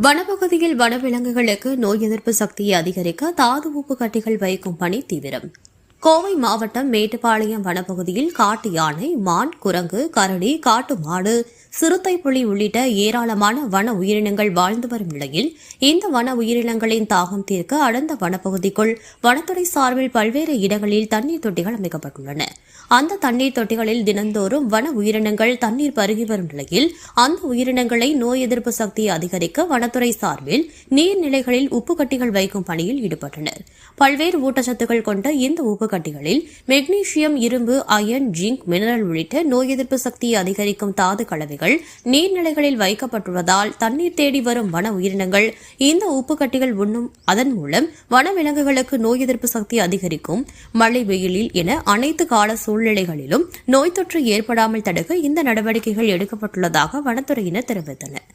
வனப்பகுதியில் வனவிலங்குகளுக்கு நோய் எதிர்ப்பு சக்தியை அதிகரிக்க தாது உப்பு கட்டிகள் வைக்கும் பணி தீவிரம். கோவை மாவட்டம் மேட்டுப்பாளையம் வனப்பகுதியில் காட்டு யானை, மான், குரங்கு, கரடி, காட்டு மாடு, சிறுத்தை, புலி உள்ளிட்ட ஏராளமான வன உயிரினங்கள் வாழ்ந்து வரும் நிலையில் இந்த வன உயிரினங்களின் தாகம் தீர்க்க அடர்ந்த வனப்பகுதிக்குள் வனத்துறை சார்பில் பல்வேறு இடங்களில் தண்ணீர் தொட்டிகள் அமைக்கப்பட்டுள்ளன. அந்த தண்ணீர் தொட்டிகளில் தினந்தோறும் வன உயிரினங்கள் தண்ணீர் பருகி வரும் நிலையில் அந்த உயிரினங்களை நோய் எதிர்ப்பு சக்தியை அதிகரிக்க வனத்துறை சார்பில் நீர்நிலைகளில் உப்பு கட்டிகள் வைக்கும் பணியில் ஈடுபட்டனர். பல்வேறு ஊட்டச்சத்துக்கள் கொண்ட இந்த உப்பு கட்டிகளில் மெக்னீசியம், இரும்பு, அயன், ஜிங்க், மினரல் உள்ளிட்ட நோய் எதிர்ப்பு சக்தியை அதிகரிக்கும் தாது கலவைகள் நீர்நிலைகளில் வைக்கப்பட்டுள்ளதால் தண்ணீர் தேடி வரும் வன உயிரினங்கள் இந்த உப்பு கட்டிகள் உண்ணும். அதன் மூலம் வனவிலங்குகளுக்கு நோய் எதிர்ப்பு சக்தி அதிகரிக்கும். மழை, வெயிலில் என அனைத்து கால சூழ்நிலைகளிலும் நோய் தொற்று ஏற்படாமல் தடுக்க இந்த நடவடிக்கைகள் எடுக்கப்பட்டுள்ளதாக வனத்துறையினர் தெரிவித்தனர்.